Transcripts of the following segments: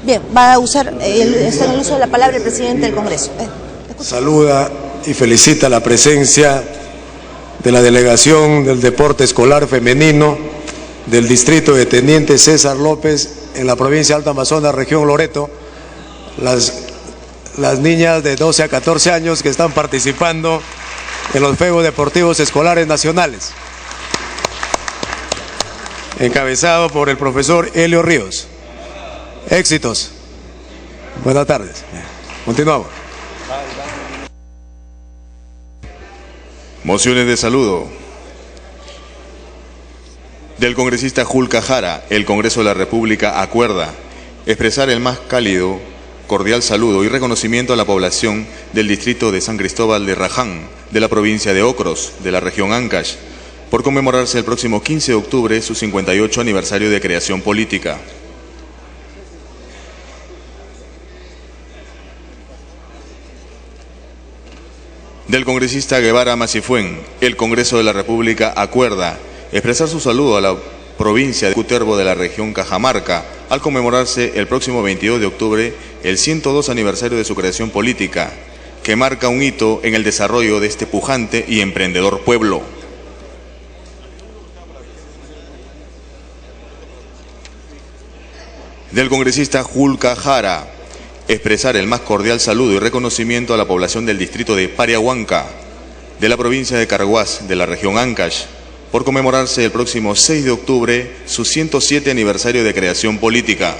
Bien, va a usar está en el uso de la palabra el presidente del Congreso. Saluda y felicita la presencia de la delegación del deporte escolar femenino del distrito de Teniente César López en la provincia de Alto Amazonas, región Loreto. Las niñas de 12 a 14 años que están participando en los Juegos Deportivos Escolares Nacionales, encabezado por el profesor Helio Ríos. Éxitos. Buenas tardes. Continuamos. Mociones de saludo. Del congresista Julca Jara, el Congreso de la República acuerda expresar el más cálido, cordial saludo y reconocimiento a la población del distrito de San Cristóbal de Raján, de la provincia de Ocros, de la región Ancash, por conmemorarse el próximo 15 de octubre su 58 aniversario de creación política. Del congresista Guevara Macifuen, el Congreso de la República acuerda expresar su saludo a la provincia de Cutervo de la región Cajamarca, al conmemorarse el próximo 22 de octubre el 102 aniversario de su creación política, que marca un hito en el desarrollo de este pujante y emprendedor pueblo. Del congresista Julca Jara, expresar el más cordial saludo y reconocimiento a la población del distrito de Pariahuanca, de la provincia de Carhuaz, de la región Ancash, por conmemorarse el próximo 6 de octubre su 107 aniversario de creación política.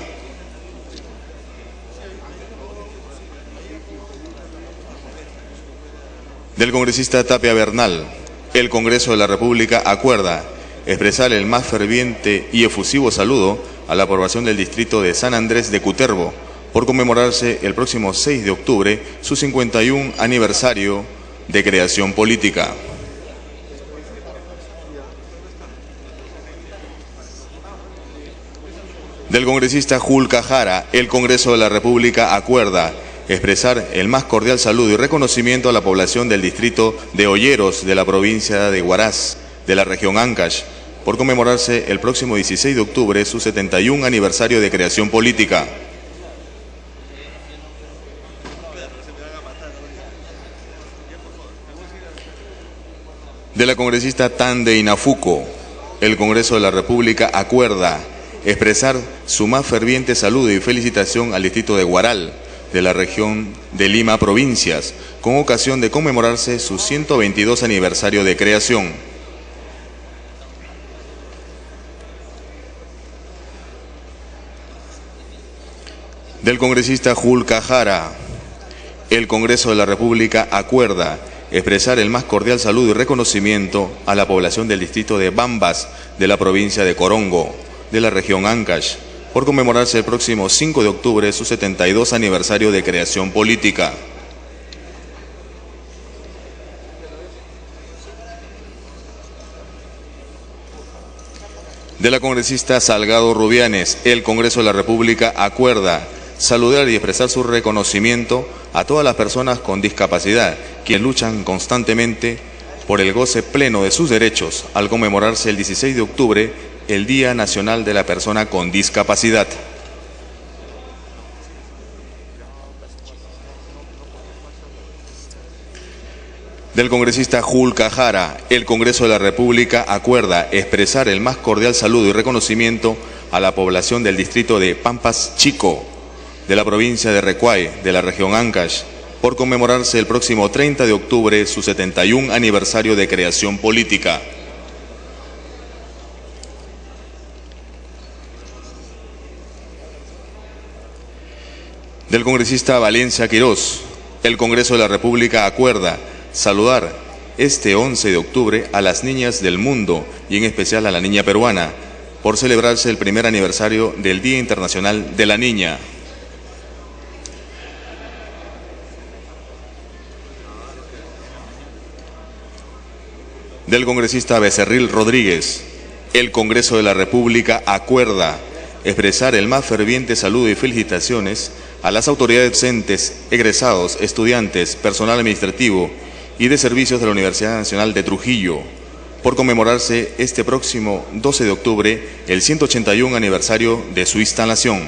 Del congresista Tapia Bernal, el Congreso de la República acuerda expresar el más ferviente y efusivo saludo a la población del distrito de San Andrés de Cutervo, por conmemorarse el próximo 6 de octubre su 51 aniversario de creación política. Del congresista Julca Jara, el Congreso de la República acuerda expresar el más cordial saludo y reconocimiento a la población del distrito de Olleros, de la provincia de Huaraz, de la región Ancash, por conmemorarse el próximo 16 de octubre su 71 aniversario de creación política. De la congresista Tande Inafuco, el Congreso de la República acuerda expresar su más ferviente saludo y felicitación al distrito de Huaral, de la región de Lima, provincias, con ocasión de conmemorarse su 122 aniversario de creación. Del congresista Julca Jara, el Congreso de la República acuerda expresar el más cordial saludo y reconocimiento a la población del distrito de Bambas, de la provincia de Corongo, de la región Ancash, por conmemorarse el próximo 5 de octubre su 72 aniversario de creación política. De la congresista Salgado Rubianes, el Congreso de la República acuerda saludar y expresar su reconocimiento a todas las personas con discapacidad, quienes luchan constantemente por el goce pleno de sus derechos, al conmemorarse el 16 de octubre el Día Nacional de la Persona con Discapacidad. Del congresista Julca Jara, el Congreso de la República acuerda expresar el más cordial saludo y reconocimiento a la población del distrito de Pampas Chico, de la provincia de Recuay, de la región Ancash, por conmemorarse el próximo 30 de octubre su 71 aniversario de creación política. Del congresista Valencia Quirós, el Congreso de la República acuerda saludar este 11 de octubre a las niñas del mundo y en especial a la niña peruana, por celebrarse el primer aniversario del Día Internacional de la Niña. Del congresista Becerril Rodríguez, el Congreso de la República acuerda expresar el más ferviente saludo y felicitaciones a las autoridades docentes, egresados, estudiantes, personal administrativo y de servicios de la Universidad Nacional de Trujillo, por conmemorarse este próximo 12 de octubre el 181 aniversario de su instalación.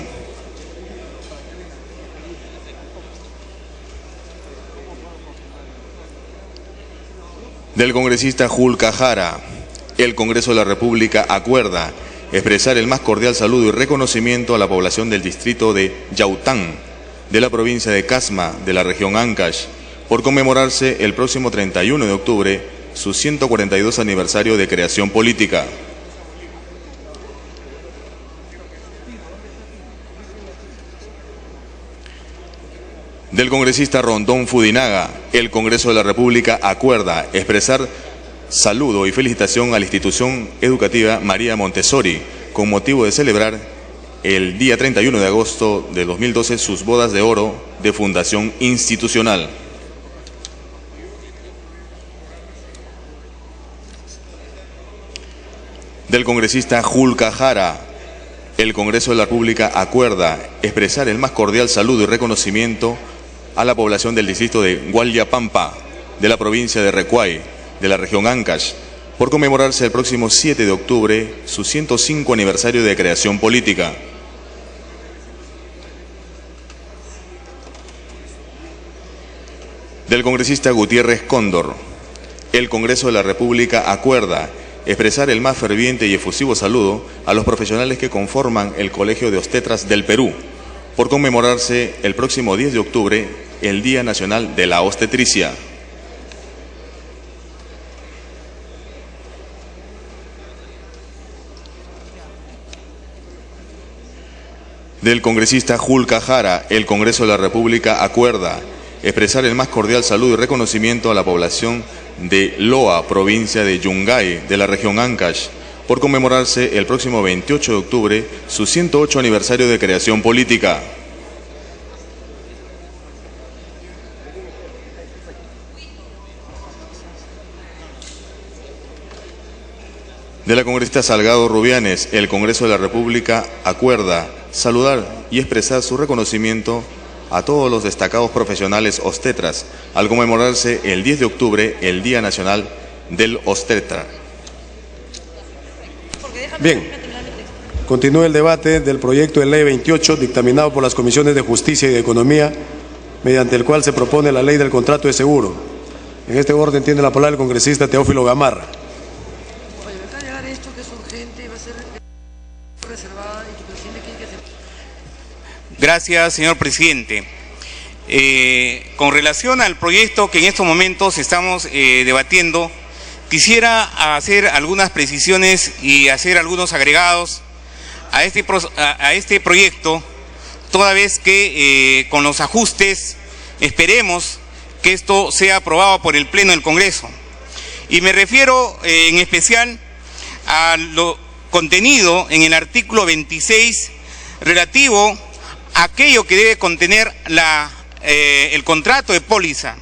Del congresista Julka Jara, el Congreso de la República acuerda expresar el más cordial saludo y reconocimiento a la población del distrito de Yaután, de la provincia de Casma, de la región Ancash, por conmemorarse el próximo 31 de octubre su 142 aniversario de creación política. Del congresista Rondón Fudinaga, el Congreso de la República acuerda expresar saludo y felicitación a la institución educativa María Montessori con motivo de celebrar el día 31 de agosto de 2012 sus bodas de oro de fundación institucional. Del congresista Julka Jara, el Congreso de la República acuerda expresar el más cordial saludo y reconocimiento a la población del distrito de Huallapampa, de la provincia de Recuay, de la región Ancash, por conmemorarse el próximo 7 de octubre su 105 aniversario de creación política. Del congresista Gutiérrez Cóndor, el Congreso de la República acuerda expresar el más ferviente y efusivo saludo a los profesionales que conforman el Colegio de Obstetras del Perú, por conmemorarse el próximo 10 de octubre el Día Nacional de la Obstetricia. Del congresista Julka Jara, el Congreso de la República acuerda expresar el más cordial saludo y reconocimiento a la población de Loa, provincia de Yungay, de la región Ancash, por conmemorarse el próximo 28 de octubre su 108 aniversario de creación política. De la congresista Salgado Rubianes, el Congreso de la República acuerda saludar y expresar su reconocimiento a todos los destacados profesionales obstetras al conmemorarse el 10 de octubre el Día Nacional del Obstetra. Bien, continúa el debate del proyecto de ley 28 dictaminado por las comisiones de Justicia y de Economía, mediante el cual se propone la ley del contrato de seguro. En este orden tiene la palabra el congresista Teófilo Gamarra. Gracias, señor presidente. Con relación al proyecto que en estos momentos estamos debatiendo, quisiera hacer algunas precisiones y hacer algunos agregados a este proyecto, toda vez que con los ajustes esperemos que esto sea aprobado por el Pleno del Congreso. Y me refiero en especial a lo contenido en el artículo 26 relativo a aquello que debe contener el contrato de póliza.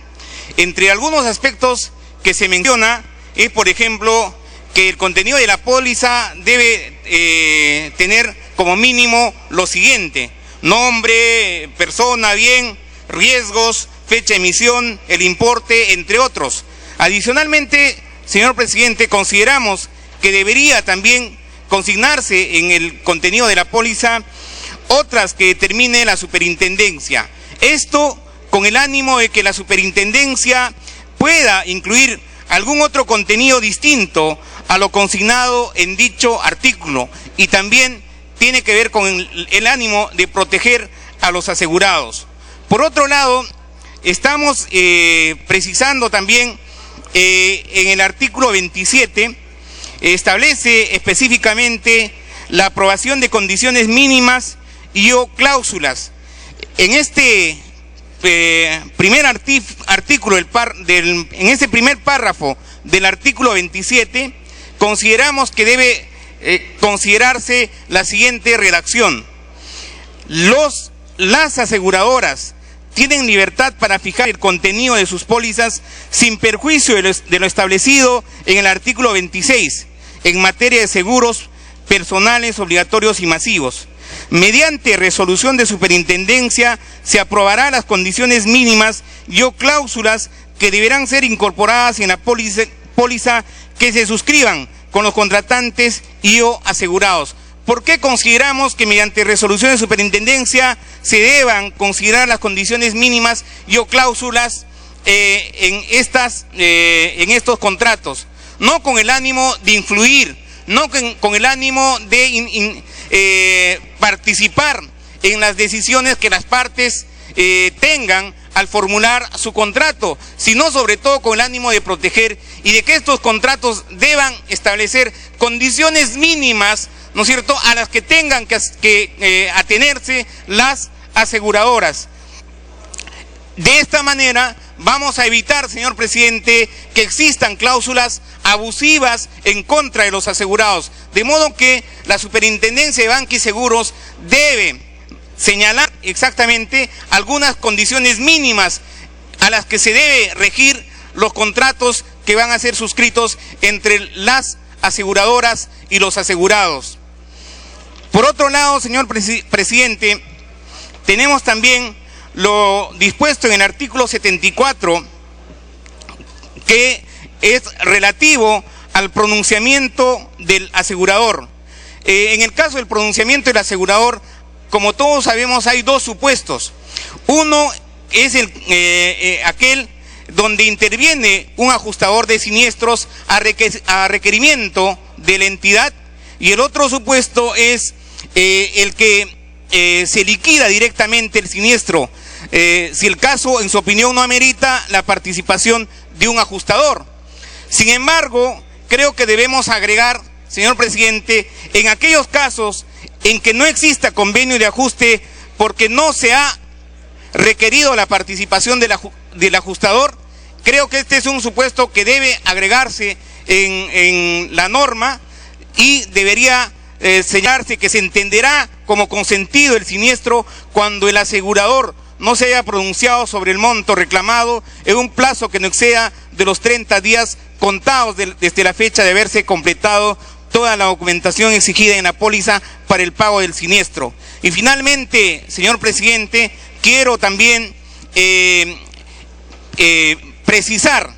Entre algunos aspectos que se menciona es, por ejemplo, que el contenido de la póliza debe tener como mínimo lo siguiente: nombre, persona, bien, riesgos, fecha de emisión, el importe, entre otros. Adicionalmente, señor presidente, consideramos que debería también consignarse en el contenido de la póliza otras que determine la superintendencia. Esto con el ánimo de que la superintendencia pueda incluir algún otro contenido distinto a lo consignado en dicho artículo, y también tiene que ver con el ánimo de proteger a los asegurados. Por otro lado, estamos precisando también en el artículo 27, establece específicamente la aprobación de condiciones mínimas y o cláusulas. En este primer artículo, en este primer párrafo del artículo 27, consideramos que debe considerarse la siguiente redacción: las aseguradoras tienen libertad para fijar el contenido de sus pólizas sin perjuicio de lo establecido en el artículo 26 en materia de seguros personales obligatorios y masivos. Mediante resolución de superintendencia se aprobará las condiciones mínimas y o cláusulas que deberán ser incorporadas en la póliza que se suscriban con los contratantes y o asegurados. ¿Por qué consideramos que mediante resolución de superintendencia se deban considerar las condiciones mínimas y o cláusulas en estos contratos, no con el ánimo de influir, no con el ánimo de participar en las decisiones que las partes tengan al formular su contrato, sino sobre todo con el ánimo de proteger y de que estos contratos deban establecer condiciones mínimas, ¿no es cierto?, a las que tengan que atenerse las aseguradoras. De esta manera vamos a evitar, señor presidente, que existan cláusulas abusivas en contra de los asegurados, de modo que la Superintendencia de Banca y Seguros debe señalar exactamente algunas condiciones mínimas a las que se debe regir los contratos que van a ser suscritos entre las aseguradoras y los asegurados. Por otro lado, señor presidente, tenemos también lo dispuesto en el artículo 74, que es relativo al pronunciamiento del asegurador. En el caso del pronunciamiento del asegurador, como todos sabemos, hay dos supuestos. Uno es aquel donde interviene un ajustador de siniestros a requerimiento de la entidad, y el otro supuesto es el que se liquida directamente el siniestro, si el caso, en su opinión, no amerita la participación de un ajustador. Sin embargo, creo que debemos agregar, señor presidente, en aquellos casos en que no exista convenio de ajuste porque no se ha requerido la participación del ajustador, creo que este es un supuesto que debe agregarse en la norma y debería señalarse que se entenderá como consentido el siniestro cuando el asegurador no se haya pronunciado sobre el monto reclamado en un plazo que no exceda de los 30 días contados desde la fecha de haberse completado toda la documentación exigida en la póliza para el pago del siniestro. Y finalmente, señor presidente, quiero también precisar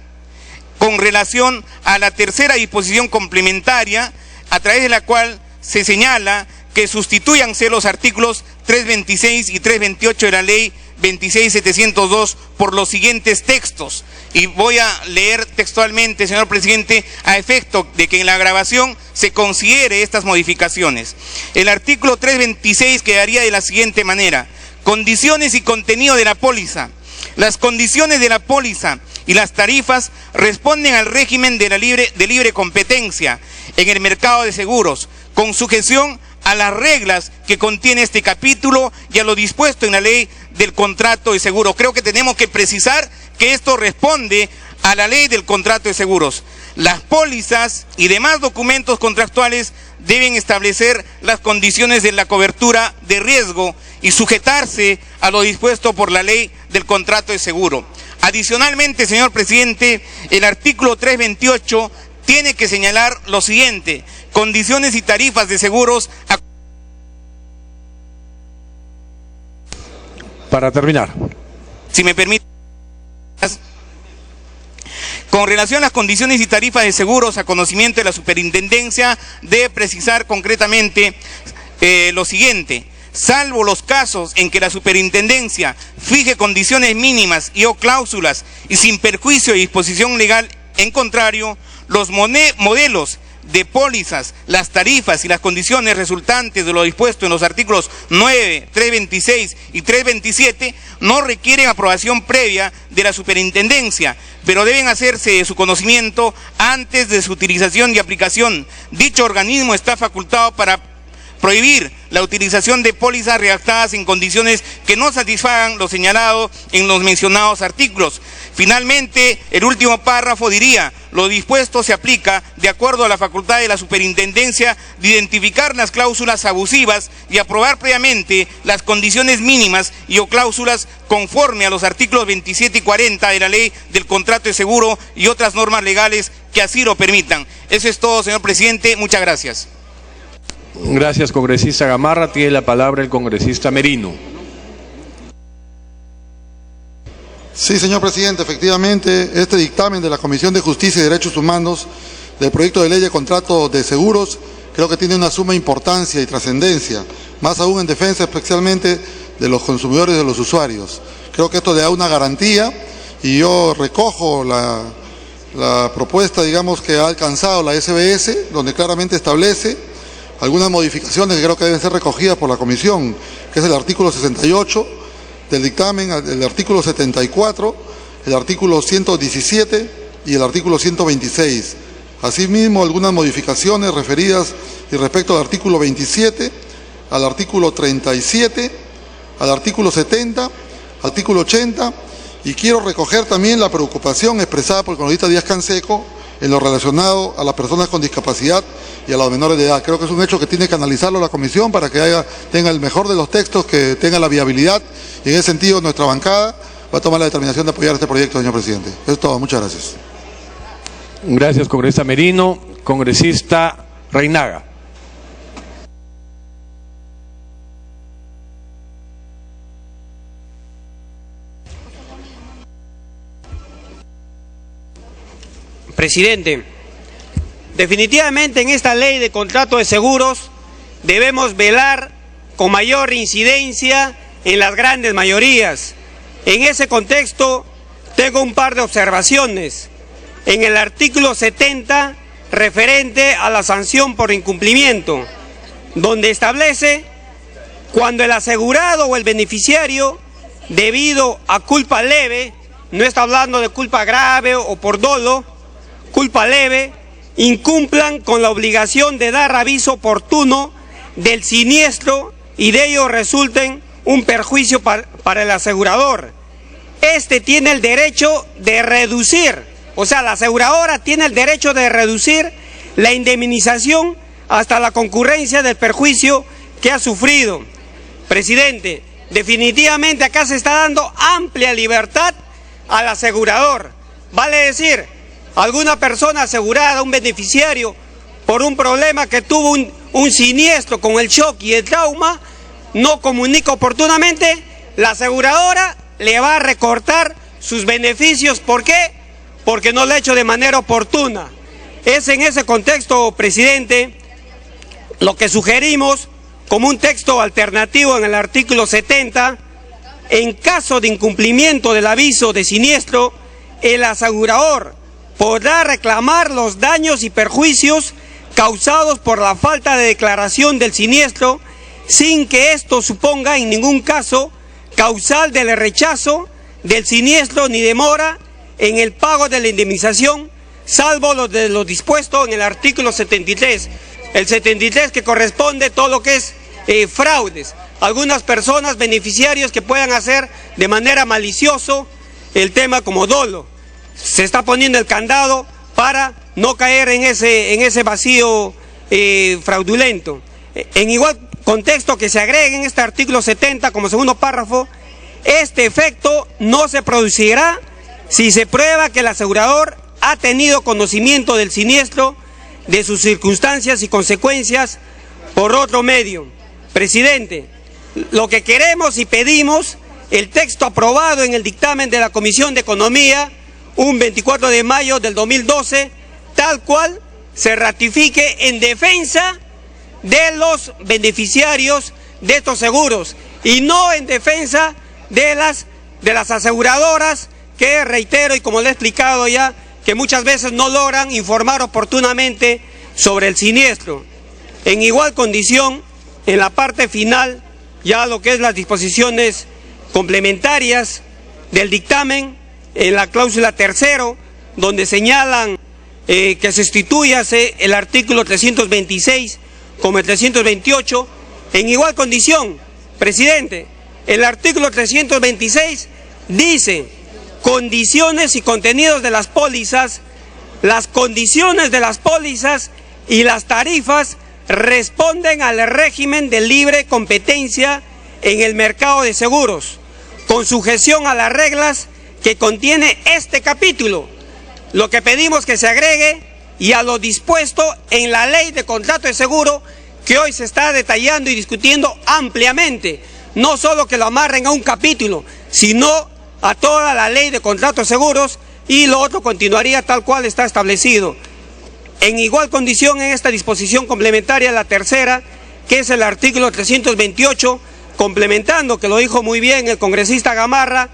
con relación a la tercera disposición complementaria, a través de la cual se señala que sustituyanse los artículos 326 y 328 de la ley 26.702 por los siguientes textos. Y voy a leer textualmente, señor presidente, a efecto de que en la grabación se considere estas modificaciones. El artículo 326 quedaría de la siguiente manera: condiciones y contenido de la póliza. Las condiciones de la póliza y las tarifas responden al régimen de libre competencia en el mercado de seguros, con sujeción a las reglas que contiene este capítulo y a lo dispuesto en la ley del contrato de seguro. Creo que tenemos que precisar que esto responde a la ley del contrato de seguros. Las pólizas y demás documentos contractuales deben establecer las condiciones de la cobertura de riesgo y sujetarse a lo dispuesto por la ley del contrato de seguro. Adicionalmente, señor presidente, el artículo 328 tiene que señalar lo siguiente: condiciones y tarifas de seguros. Para terminar. Si me permite. Con relación a las condiciones y tarifas de seguros a conocimiento de la Superintendencia, debe precisar concretamente lo siguiente: salvo los casos en que la Superintendencia fije condiciones mínimas y o cláusulas y sin perjuicio de disposición legal en contrario, los modelos de pólizas, las tarifas y las condiciones resultantes de lo dispuesto en los artículos 9, 326 y 327 no requieren aprobación previa de la Superintendencia, pero deben hacerse de su conocimiento antes de su utilización y aplicación. Dicho organismo está facultado para prohibir la utilización de pólizas redactadas en condiciones que no satisfagan lo señalado en los mencionados artículos. Finalmente, el último párrafo diría: lo dispuesto se aplica de acuerdo a la facultad de la Superintendencia de identificar las cláusulas abusivas y aprobar previamente las condiciones mínimas y o cláusulas conforme a los artículos 27 y 40 de la ley del contrato de seguro y otras normas legales que así lo permitan. Eso es todo, señor presidente. Muchas gracias. Gracias, congresista Gamarra. Tiene la palabra el congresista Merino. Sí, señor presidente, efectivamente, este dictamen de la Comisión de Justicia y Derechos Humanos del proyecto de ley de contrato de seguros creo que tiene una suma importancia y trascendencia, más aún en defensa especialmente de los consumidores y de los usuarios. Creo que esto le da una garantía y yo recojo la propuesta, digamos, que ha alcanzado la SBS, donde claramente establece algunas modificaciones que creo que deben ser recogidas por la comisión, que es el artículo 68 del dictamen, el artículo 74, el artículo 117 y el artículo 126. Asimismo, algunas modificaciones referidas y respecto al artículo 27, al artículo 37, al artículo 70, artículo 80, y quiero recoger también la preocupación expresada por el congresista Díaz Canseco en lo relacionado a las personas con discapacidad y a los menores de edad. Creo que es un hecho que tiene que analizarlo la comisión para que tenga el mejor de los textos, que tenga la viabilidad, y en ese sentido nuestra bancada va a tomar la determinación de apoyar este proyecto, señor presidente. Eso es todo, muchas gracias. Gracias, congresista Merino. Congresista Reinaga. Presidente, definitivamente en esta ley de contrato de seguros debemos velar con mayor incidencia en las grandes mayorías. En ese contexto tengo un par de observaciones. En el artículo 70, referente a la sanción por incumplimiento, donde establece cuando el asegurado o el beneficiario, debido a culpa leve, no está hablando de culpa grave o por dolo, culpa leve, incumplan con la obligación de dar aviso oportuno del siniestro y de ello resulten un perjuicio para el asegurador. Este tiene el derecho de reducir, o sea, la aseguradora tiene el derecho de reducir la indemnización hasta la concurrencia del perjuicio que ha sufrido. Presidente, definitivamente acá se está dando amplia libertad al asegurador. Vale decir, alguna persona asegurada, un beneficiario, por un problema que tuvo un siniestro con el shock y el trauma, no comunica oportunamente, la aseguradora le va a recortar sus beneficios. ¿Por qué? Porque no lo ha hecho de manera oportuna. Es en ese contexto, presidente, lo que sugerimos como un texto alternativo en el artículo 70, en caso de incumplimiento del aviso de siniestro, el asegurador podrá reclamar los daños y perjuicios causados por la falta de declaración del siniestro, sin que esto suponga en ningún caso causal del rechazo del siniestro ni demora en el pago de la indemnización, salvo lo dispuesto en el artículo 73. El 73 que corresponde todo lo que es fraudes. Algunas personas, beneficiarios que puedan hacer de manera malicioso el tema como dolo. Se está poniendo el candado para no caer en ese vacío fraudulento. En igual contexto que se agregue en este artículo 70 como segundo párrafo, este efecto no se producirá si se prueba que el asegurador ha tenido conocimiento del siniestro, de sus circunstancias y consecuencias por otro medio. Presidente, lo que queremos y pedimos, el texto aprobado en el dictamen de la Comisión de Economía, un 24 de mayo del 2012, tal cual se ratifique en defensa de los beneficiarios de estos seguros y no en defensa de las aseguradoras que, reitero, y como le he explicado ya, que muchas veces no logran informar oportunamente sobre el siniestro. En igual condición, en la parte final, ya lo que es las disposiciones complementarias del dictamen, en la cláusula tercero, donde señalan que se sustituya el artículo 326 como el 328, en igual condición, presidente, el artículo 326 dice: condiciones y contenidos de las pólizas, las condiciones de las pólizas y las tarifas responden al régimen de libre competencia en el mercado de seguros, con sujeción a las reglas que contiene este capítulo. Lo que pedimos que se agregue y a lo dispuesto en la ley de contrato de seguro que hoy se está detallando y discutiendo ampliamente, no solo que lo amarren a un capítulo, sino a toda la ley de contratos seguros, y lo otro continuaría tal cual está establecido. En igual condición en esta disposición complementaria, la tercera, que es el artículo 328, complementando, que lo dijo muy bien el congresista Gamarra,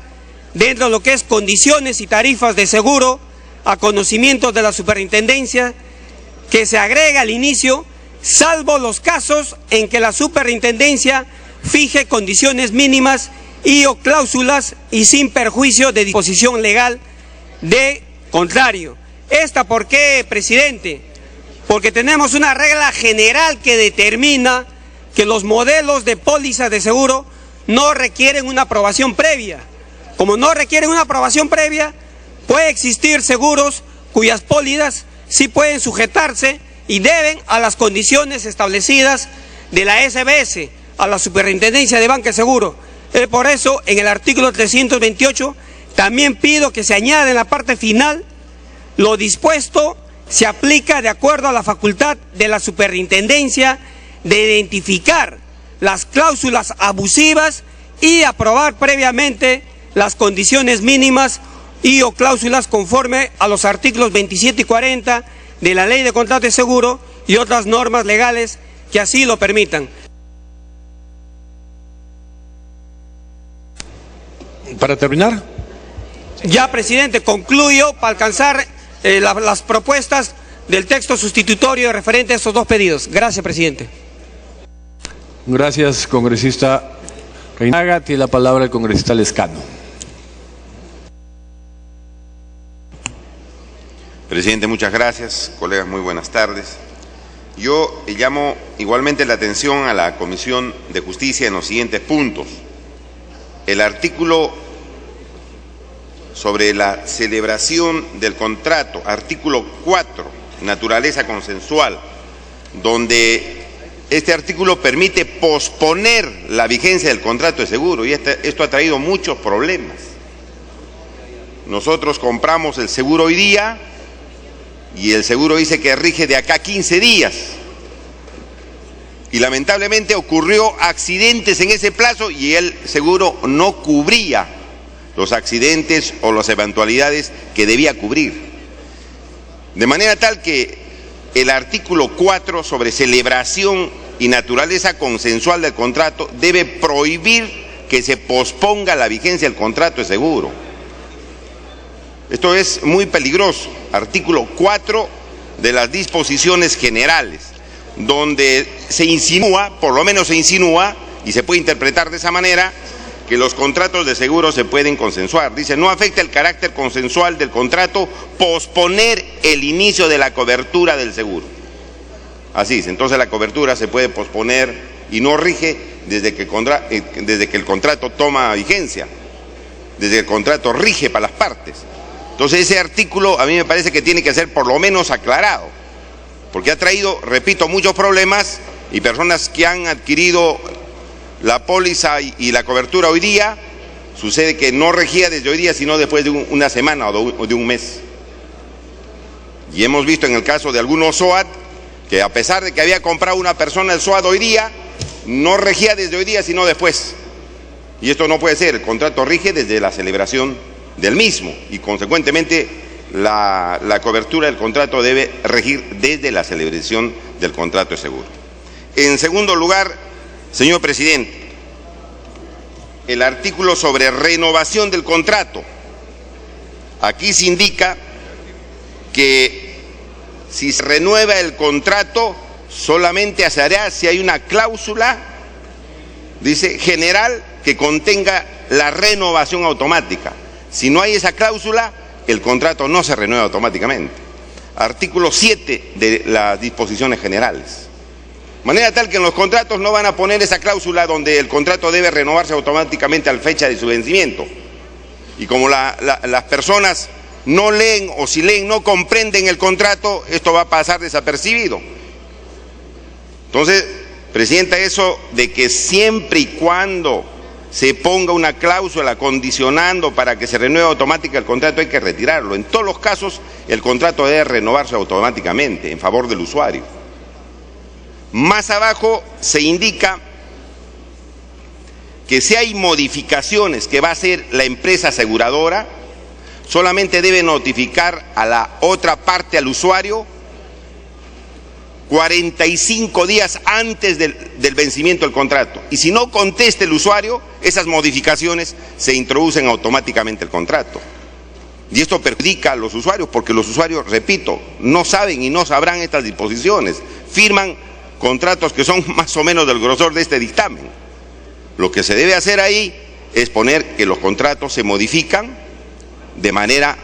dentro de lo que es condiciones y tarifas de seguro a conocimiento de la superintendencia, que se agrega al inicio, salvo los casos en que la superintendencia fije condiciones mínimas y o cláusulas y sin perjuicio de disposición legal de contrario. ¿Por qué, presidente? Porque tenemos una regla general que determina que los modelos de póliza de seguro no requieren una aprobación previa. Como no requieren una aprobación previa, puede existir seguros cuyas pólizas sí pueden sujetarse y deben a las condiciones establecidas de la SBS, a la Superintendencia de Banca y Seguro. Por eso, en el artículo 328, también pido que se añada en la parte final: lo dispuesto se aplica de acuerdo a la facultad de la Superintendencia de identificar las cláusulas abusivas y aprobar previamente las condiciones mínimas y o cláusulas conforme a los artículos 27 y 40 de la Ley de Contrato de Seguro y otras normas legales que así lo permitan. Para terminar. Ya, presidente, concluyo para alcanzar las propuestas del texto sustitutorio referente a estos dos pedidos. Gracias, presidente. Gracias, congresista Reinaga. Tiene la palabra el congresista Lescano. Presidente, muchas gracias. Colegas, muy buenas tardes. Yo llamo igualmente la atención a la Comisión de Justicia en los siguientes puntos. El artículo sobre la celebración del contrato, artículo 4, naturaleza consensual, donde este artículo permite posponer la vigencia del contrato de seguro, y esto ha traído muchos problemas. Nosotros compramos el seguro hoy día y el seguro dice que rige de acá a 15 días. Y lamentablemente ocurrió accidentes en ese plazo y el seguro no cubría los accidentes o las eventualidades que debía cubrir. De manera tal que el artículo 4 sobre celebración y naturaleza consensual del contrato debe prohibir que se posponga la vigencia del contrato de seguro. Esto es muy peligroso. Artículo 4 de las disposiciones generales, donde se insinúa, por lo menos se insinúa, y se puede interpretar de esa manera, que los contratos de seguro se pueden consensuar. Dice: no afecta el carácter consensual del contrato posponer el inicio de la cobertura del seguro. Así es, entonces la cobertura se puede posponer y no rige desde que el contrato toma vigencia, desde que el contrato rige para las partes. Entonces ese artículo a mí me parece que tiene que ser por lo menos aclarado, porque ha traído, repito, muchos problemas, y personas que han adquirido la póliza y la cobertura hoy día, sucede que no regía desde hoy día, sino después de una semana o de un mes. Y hemos visto en el caso de algunos SOAT, que a pesar de que había comprado una persona el SOAT hoy día, no regía desde hoy día, sino después. Y esto no puede ser, el contrato rige desde la celebración del mismo, y consecuentemente la cobertura del contrato debe regir desde la celebración del contrato de seguro. En segundo lugar, señor presidente, el artículo sobre renovación del contrato. Aquí se indica que si se renueva el contrato solamente se hará si hay una cláusula, dice, general que contenga la renovación automática. Si no hay esa cláusula, el contrato no se renueva automáticamente. Artículo 7 de las disposiciones generales. De manera tal que en los contratos no van a poner esa cláusula donde el contrato debe renovarse automáticamente a la fecha de su vencimiento. Y como las personas no leen, o si leen no comprenden el contrato, esto va a pasar desapercibido. Entonces, presidenta, eso de que siempre y cuando se ponga una cláusula condicionando para que se renueve automáticamente el contrato, hay que retirarlo. En todos los casos, el contrato debe renovarse automáticamente en favor del usuario. Más abajo se indica que si hay modificaciones que va a hacer la empresa aseguradora, solamente debe notificar a la otra parte, al usuario, 45 días antes del vencimiento del contrato. Y si no contesta el usuario, esas modificaciones se introducen automáticamente al contrato. Y esto perjudica a los usuarios porque los usuarios, repito, no saben y no sabrán estas disposiciones. Firman contratos que son más o menos del grosor de este dictamen. Lo que se debe hacer ahí es poner que los contratos se modifican de manera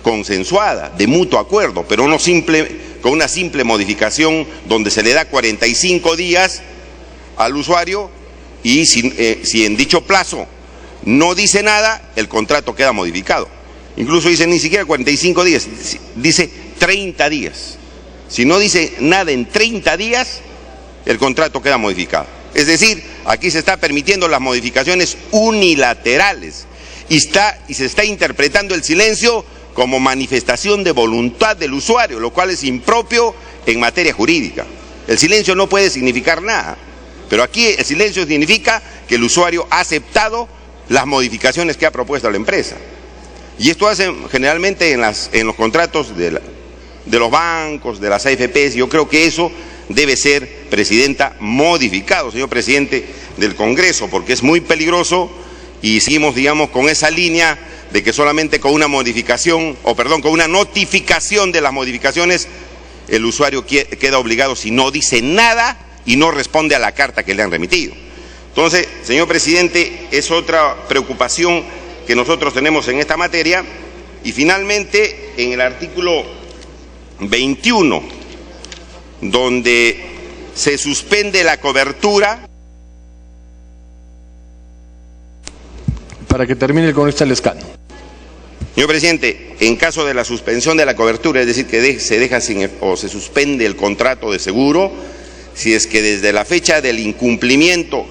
consensuada, de mutuo acuerdo, pero no con una simple modificación donde se le da 45 días al usuario y si en dicho plazo no dice nada, el contrato queda modificado. Incluso dice ni siquiera 45 días, dice 30 días. Si no dice nada en 30 días, el contrato queda modificado. Es decir, aquí se está permitiendo las modificaciones unilaterales y se está interpretando el silencio como manifestación de voluntad del usuario, lo cual es impropio en materia jurídica. El silencio no puede significar nada, pero aquí el silencio significa que el usuario ha aceptado las modificaciones que ha propuesto la empresa. Y esto hacen generalmente en los contratos de los bancos, de las AFPs. Yo creo que eso debe ser, Presidenta, modificado, señor Presidente del Congreso, porque es muy peligroso y seguimos, digamos, con esa línea de que solamente con una modificación, con una notificación de las modificaciones, el usuario queda obligado si no dice nada y no responde a la carta que le han remitido. Entonces, señor Presidente, es otra preocupación que nosotros tenemos en esta materia. Y finalmente, en el artículo 21, donde se suspende la cobertura. Para que termine el congresista Lescano. Señor Presidente, en caso de la suspensión de la cobertura, es decir, que se deja o se suspende el contrato de seguro, si es que desde la fecha del incumplimiento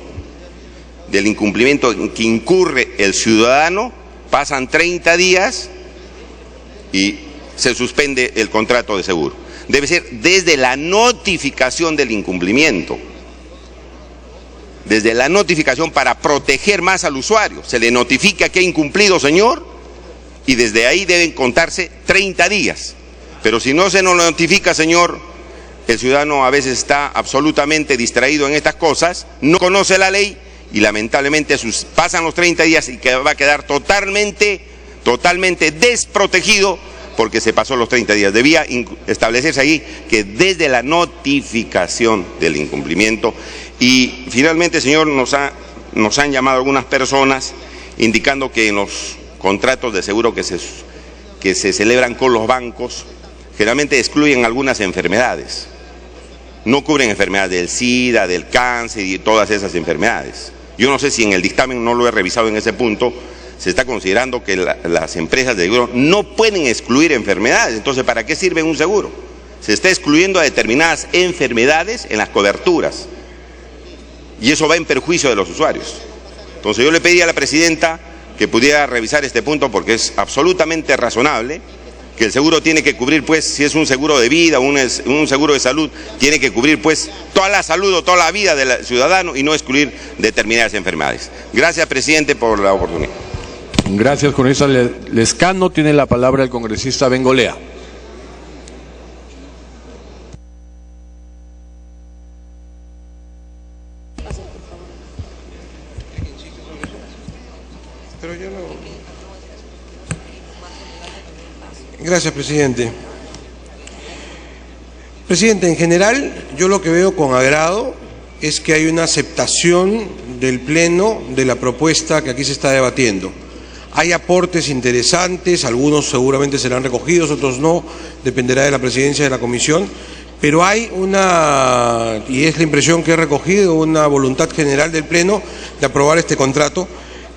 en que incurre el ciudadano, pasan 30 días y se suspende el contrato de seguro. Debe ser desde la notificación del incumplimiento. Desde la notificación para proteger más al usuario. Se le notifica que ha incumplido, señor, y desde ahí deben contarse 30 días. Pero si no se nos notifica, señor, el ciudadano a veces está absolutamente distraído en estas cosas, no conoce la ley y lamentablemente pasan los 30 días y va a quedar totalmente desprotegido porque se pasó los 30 días. Debía establecerse ahí que desde la notificación del incumplimiento. Y finalmente, señor, nos han llamado algunas personas indicando que en los contratos de seguro que se celebran con los bancos, generalmente excluyen algunas enfermedades. No cubren enfermedades del SIDA, del cáncer y todas esas enfermedades. Yo no sé si en el dictamen, no lo he revisado en ese punto, se está considerando que las empresas de seguro no pueden excluir enfermedades. Entonces, ¿para qué sirve un seguro? Se está excluyendo a determinadas enfermedades en las coberturas. Y eso va en perjuicio de los usuarios. Entonces yo le pedí a la Presidenta que pudiera revisar este punto porque es absolutamente razonable que el seguro tiene que cubrir, pues, si es un seguro de vida, un seguro de salud, tiene que cubrir, pues, toda la salud o toda la vida del ciudadano y no excluir determinadas enfermedades. Gracias, Presidente, por la oportunidad. Gracias, congresista Lescano. Tiene la palabra el congresista Bengolea. Gracias, presidente. Presidente, en general, yo lo que veo con agrado es que hay una aceptación del Pleno de la propuesta que aquí se está debatiendo. Hay aportes interesantes, algunos seguramente serán recogidos, otros no, dependerá de la presidencia de la comisión, pero hay y es la impresión que he recogido, una voluntad general del Pleno de aprobar este contrato,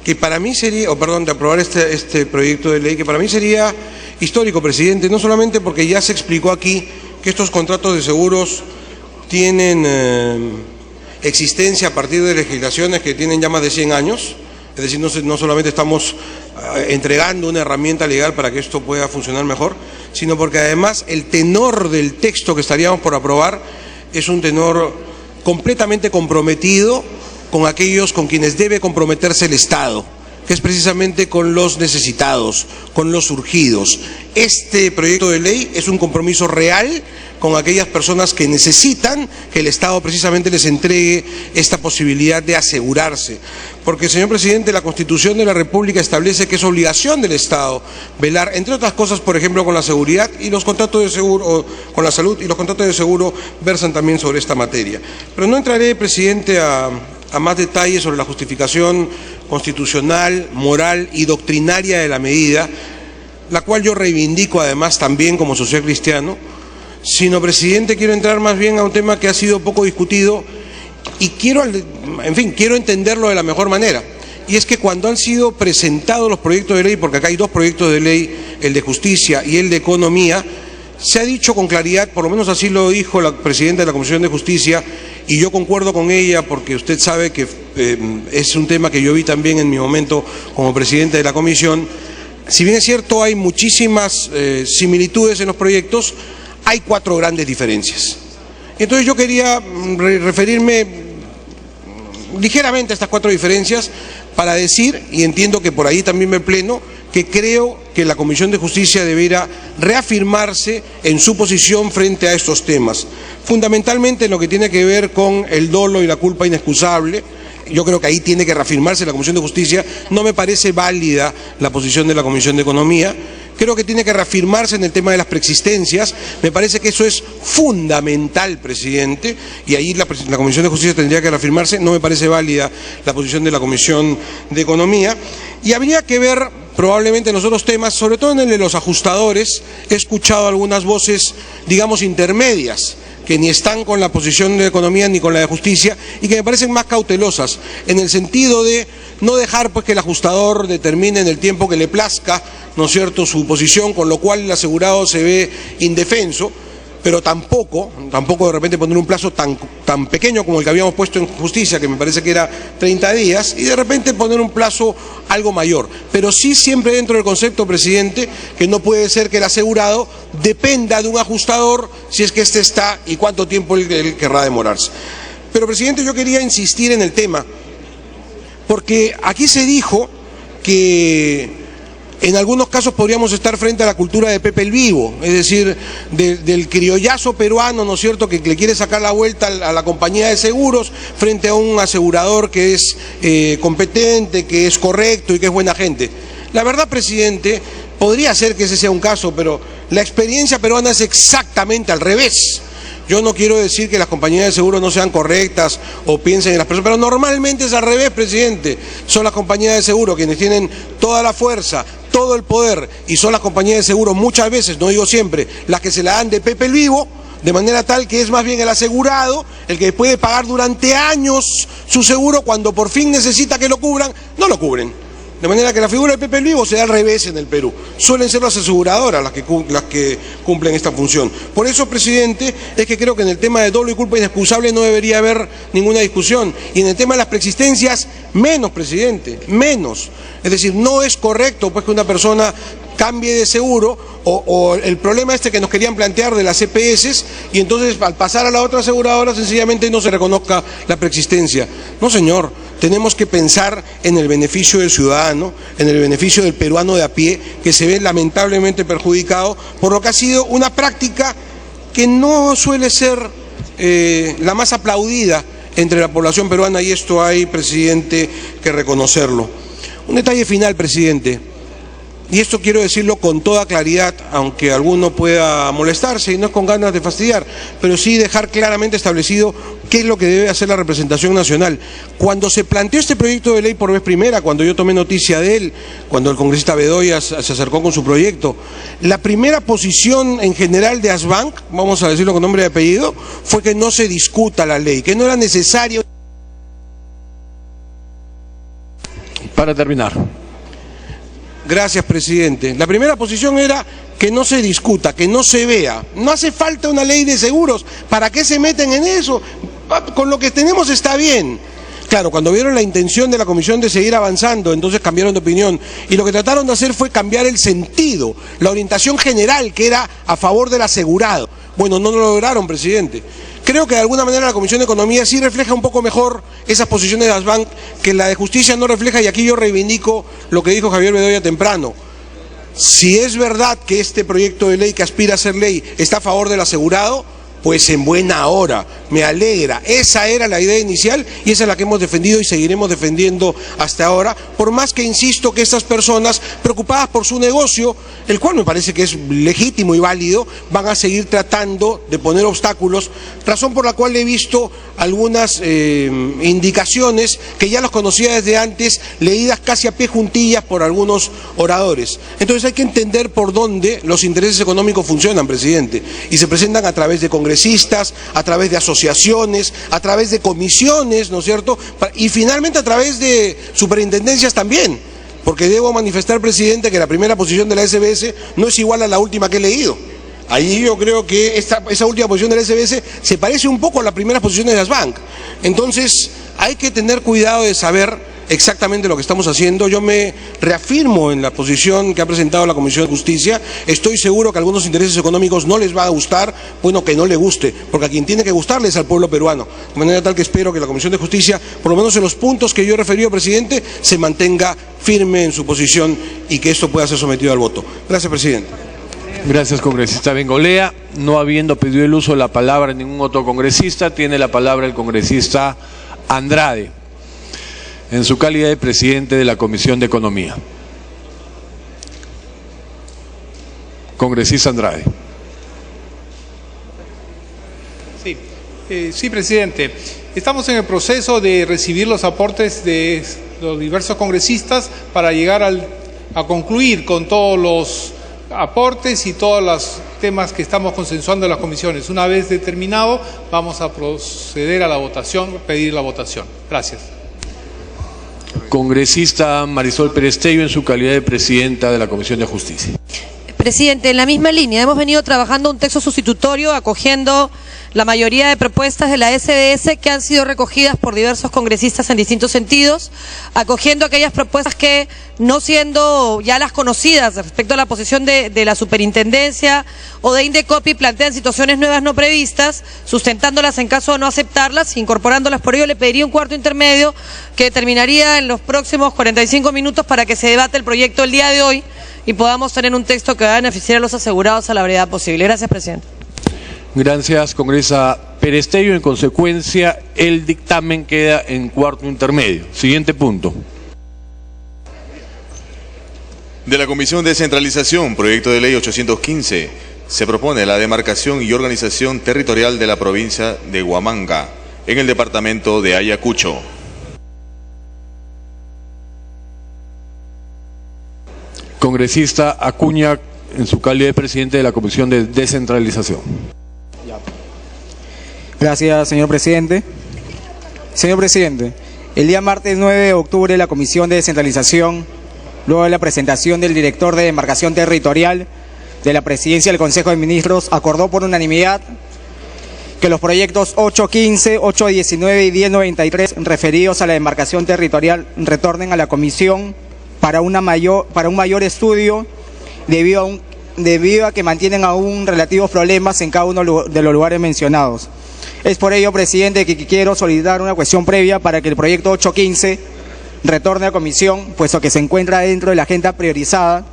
que para mí sería, de aprobar este proyecto de ley, que para mí sería histórico, presidente, no solamente porque ya se explicó aquí que estos contratos de seguros tienen existencia a partir de legislaciones que tienen ya más de 100 años, es decir, no solamente estamos entregando una herramienta legal para que esto pueda funcionar mejor, sino porque además el tenor del texto que estaríamos por aprobar es un tenor completamente comprometido con aquellos con quienes debe comprometerse el Estado, que es precisamente con los necesitados, con los urgidos. Este proyecto de ley es un compromiso real con aquellas personas que necesitan que el Estado precisamente les entregue esta posibilidad de asegurarse. Porque, señor presidente, la Constitución de la República establece que es obligación del Estado velar, entre otras cosas, por ejemplo, con la seguridad, y los contratos de seguro, con la salud, y los contratos de seguro versan también sobre esta materia. Pero no entraré, presidente, a más detalles sobre la justificación constitucional, moral y doctrinaria de la medida, la cual yo reivindico además también como social cristiano, sino, presidente, quiero entrar más bien a un tema que ha sido poco discutido y quiero entenderlo de la mejor manera. Y es que cuando han sido presentados los proyectos de ley, porque acá hay dos proyectos de ley, el de justicia y el de economía, se ha dicho con claridad, por lo menos así lo dijo la presidenta de la Comisión de Justicia, y yo concuerdo con ella porque usted sabe que es un tema que yo vi también en mi momento como presidente de la comisión. Si bien es cierto, hay muchísimas similitudes en los proyectos, hay 4 grandes diferencias. Entonces yo quería referirme ligeramente a estas 4 diferencias para decir, y entiendo que por ahí también me pleno, que creo que la Comisión de Justicia deberá reafirmarse en su posición frente a estos temas, fundamentalmente en lo que tiene que ver con el dolo y la culpa inexcusable. Yo creo que ahí tiene que reafirmarse la Comisión de Justicia. No me parece válida la posición de la Comisión de Economía. Creo que tiene que reafirmarse en el tema de las preexistencias. Me parece que eso es fundamental, presidente, y ahí la Comisión de Justicia tendría que reafirmarse. No me parece válida la posición de la Comisión de Economía. Y habría que ver probablemente en los otros temas, sobre todo en el de los ajustadores, he escuchado algunas voces, digamos, intermedias, que ni están con la posición de economía ni con la de justicia, y que me parecen más cautelosas, en el sentido de no dejar pues que el ajustador determine en el tiempo que le plazca, ¿no es cierto?, su posición, con lo cual el asegurado se ve indefenso, pero tampoco de repente poner un plazo tan pequeño como el que habíamos puesto en justicia, que me parece que era 30 días, y de repente poner un plazo algo mayor. Pero sí siempre dentro del concepto, presidente, que no puede ser que el asegurado dependa de un ajustador si es que éste está y cuánto tiempo él querrá demorarse. Pero, presidente, yo quería insistir en el tema, porque aquí se dijo que en algunos casos podríamos estar frente a la cultura de Pepe el Vivo, es decir, del criollazo peruano, ¿no es cierto?, que le quiere sacar la vuelta a la compañía de seguros frente a un asegurador que es competente, que es correcto y que es buena gente. La verdad, presidente, podría ser que ese sea un caso, pero la experiencia peruana es exactamente al revés. Yo no quiero decir que las compañías de seguro no sean correctas o piensen en las personas, pero normalmente es al revés, presidente. Son las compañías de seguro quienes tienen toda la fuerza, todo el poder, y son las compañías de seguro muchas veces, no digo siempre, las que se la dan de Pepe el Vivo, de manera tal que es más bien el asegurado el que puede pagar durante años su seguro, cuando por fin necesita que lo cubran, no lo cubren. De manera que la figura de Pepe el Vivo se da al revés en el Perú. Suelen ser las aseguradoras las que cumplen esta función. Por eso, presidente, es que creo que en el tema de dolo y culpa inexcusable no debería haber ninguna discusión. Y en el tema de las preexistencias, menos, presidente, menos. Es decir, no es correcto pues que una persona cambie de seguro, o el problema que nos querían plantear de las EPS, y entonces al pasar a la otra aseguradora sencillamente no se reconozca la preexistencia. No, señor, tenemos que pensar en el beneficio del ciudadano, en el beneficio del peruano de a pie, que se ve lamentablemente perjudicado por lo que ha sido una práctica que no suele ser la más aplaudida entre la población peruana, y esto hay, presidente, que reconocerlo. Un detalle final, presidente. Y esto quiero decirlo con toda claridad, aunque alguno pueda molestarse y no es con ganas de fastidiar, pero sí dejar claramente establecido qué es lo que debe hacer la representación nacional. Cuando se planteó este proyecto de ley por vez primera, cuando yo tomé noticia de él, cuando el congresista Bedoya se acercó con su proyecto, la primera posición en general de ASBank, vamos a decirlo con nombre y apellido, fue que no se discuta la ley, que no era necesario. Para terminar. Gracias, presidente. La primera posición era que no se discuta, que no se vea. No hace falta una ley de seguros. ¿Para qué se meten en eso? Con lo que tenemos está bien. Claro, cuando vieron la intención de la Comisión de seguir avanzando, entonces cambiaron de opinión. Y lo que trataron de hacer fue cambiar el sentido, la orientación general, que era a favor del asegurado. Bueno, no lo lograron, presidente. Creo que de alguna manera la Comisión de Economía sí refleja un poco mejor esas posiciones de ASBank que la de Justicia no refleja, y aquí yo reivindico lo que dijo Javier Bedoya temprano. Si es verdad que este proyecto de ley que aspira a ser ley está a favor del asegurado, pues en buena hora, me alegra. Esa era la idea inicial y esa es la que hemos defendido y seguiremos defendiendo hasta ahora, por más que insisto que estas personas, preocupadas por su negocio, el cual me parece que es legítimo y válido, van a seguir tratando de poner obstáculos, razón por la cual he visto algunas indicaciones que ya los conocía desde antes, leídas casi a pie juntillas por algunos oradores. Entonces hay que entender por dónde los intereses económicos funcionan, presidente, y se presentan a través de congresistas, a través de asociaciones, a través de comisiones, ¿no es cierto?, y finalmente a través de superintendencias también, porque debo manifestar, presidente, que la primera posición de la SBS no es igual a la última que he leído. Ahí yo creo que esa última posición de la SBS se parece un poco a la primera posición de las BANC. Entonces hay que tener cuidado de saber exactamente lo que estamos haciendo. Yo me reafirmo en la posición que ha presentado la Comisión de Justicia. Estoy seguro que a algunos intereses económicos no les va a gustar, bueno, que no le guste, porque a quien tiene que gustarle es al pueblo peruano. De manera tal que espero que la Comisión de Justicia, por lo menos en los puntos que yo he referido, presidente, se mantenga firme en su posición y que esto pueda ser sometido al voto. Gracias, presidente. Gracias, congresista Bengolea. No habiendo pedido el uso de la palabra ningún otro congresista, tiene la palabra el congresista Andrade, en su calidad de presidente de la Comisión de Economía. Congresista Andrade. Sí, presidente. Estamos en el proceso de recibir los aportes de los diversos congresistas para llegar a concluir con todos los aportes y todos los temas que estamos consensuando en las comisiones. Una vez determinado, vamos a proceder a la votación, pedir la votación. Gracias. Congresista Marisol Perestello, en su calidad de presidenta de la Comisión de Justicia. Presidente, en la misma línea, hemos venido trabajando un texto sustitutorio acogiendo la mayoría de propuestas de la SDS que han sido recogidas por diversos congresistas en distintos sentidos, acogiendo aquellas propuestas que, no siendo ya las conocidas respecto a la posición de la superintendencia o de Indecopi, plantean situaciones nuevas no previstas, sustentándolas en caso de no aceptarlas, incorporándolas. Por ello le pediría un cuarto intermedio que terminaría en los próximos 45 minutos para que se debate el proyecto el día de hoy y podamos tener un texto que va a beneficiar a los asegurados a la brevedad posible. Gracias, presidente. Gracias, congresista Perestello. En consecuencia, el dictamen queda en cuarto intermedio. Siguiente punto. De la Comisión de Descentralización, proyecto de ley 815, se propone la demarcación y organización territorial de la provincia de Huamanga, en el departamento de Ayacucho. Congresista Acuña, en su calidad de presidente de la Comisión de Descentralización. Gracias, señor presidente. Señor presidente, el día martes 9 de octubre la Comisión de Descentralización, luego de la presentación del director de demarcación territorial de la Presidencia del Consejo de Ministros, acordó por unanimidad que los proyectos 815, 819 y 1093 referidos a la demarcación territorial retornen a la Comisión para un mayor estudio debido a que mantienen aún relativos problemas en cada uno de los lugares mencionados. Es por ello, presidente, que quiero solicitar una cuestión previa para que el proyecto 815 retorne a comisión, puesto que se encuentra dentro de la agenda priorizada.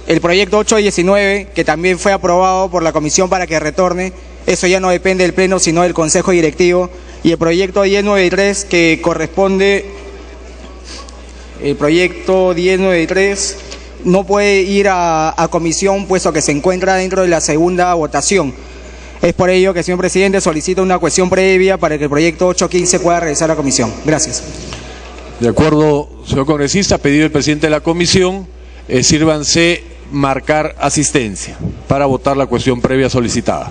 El proyecto 819, que también fue aprobado por la comisión para que retorne, eso ya no depende del Pleno, sino del Consejo Directivo. Y el proyecto 1093, que corresponde, el proyecto 1093 no puede ir a comisión, puesto que se encuentra dentro de la segunda votación. Es por ello que, señor presidente, solicito una cuestión previa para que el proyecto 815 pueda regresar a comisión. Gracias. De acuerdo, señor congresista, pedido el presidente de la comisión, sírvanse marcar asistencia para votar la cuestión previa solicitada.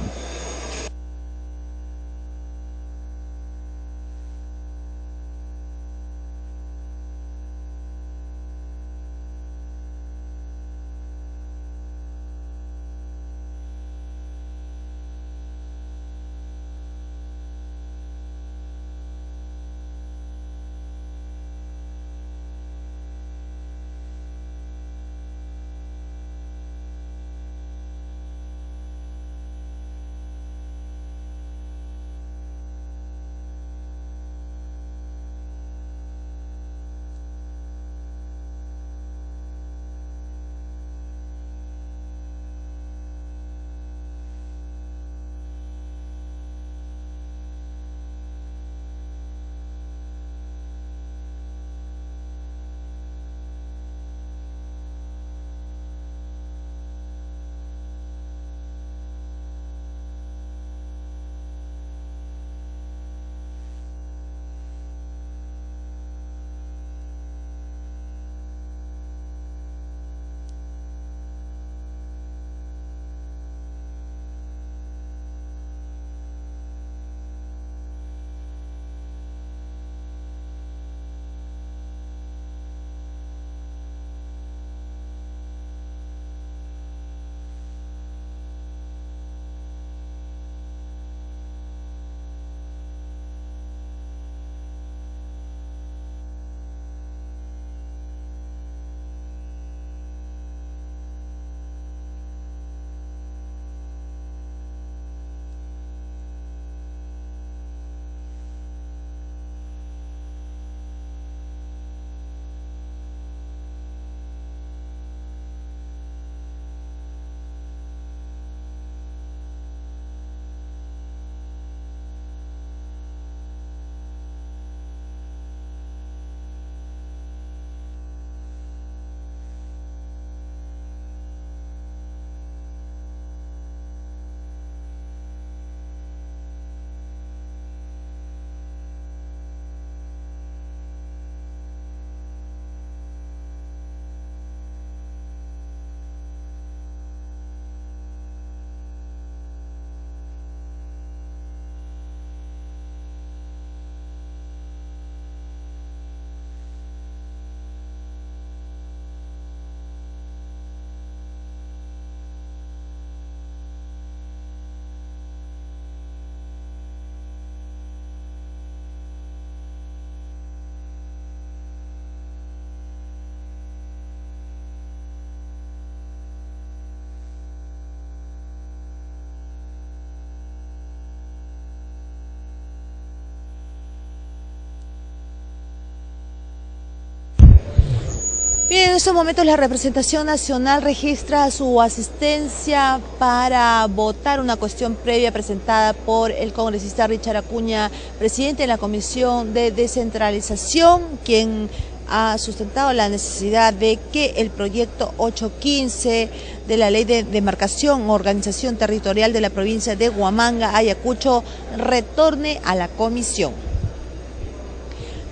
Bien, en estos momentos la representación nacional registra su asistencia para votar una cuestión previa presentada por el congresista Richard Acuña, presidente de la Comisión de Descentralización, quien ha sustentado la necesidad de que el proyecto 815 de la Ley de Demarcación o Organización Territorial de la provincia de Huamanga, Ayacucho, retorne a la comisión.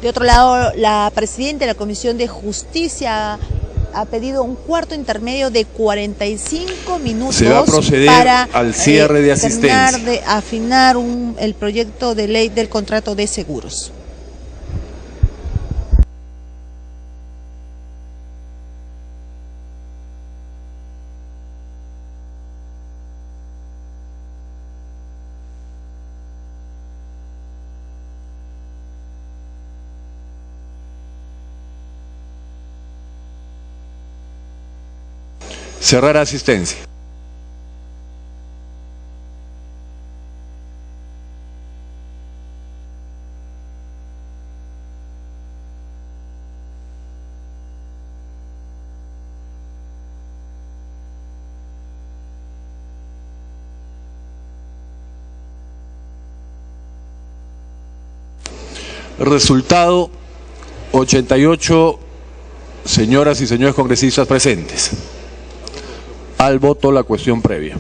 De otro lado, la presidenta de la Comisión de Justicia ha pedido un cuarto intermedio de 45 minutos. Se va a proceder para al cierre de asistencia. terminar de afinar el proyecto de ley del contrato de seguros. Cerrar asistencia. Resultado: 88 señoras y señores congresistas presentes. Al voto la cuestión previa.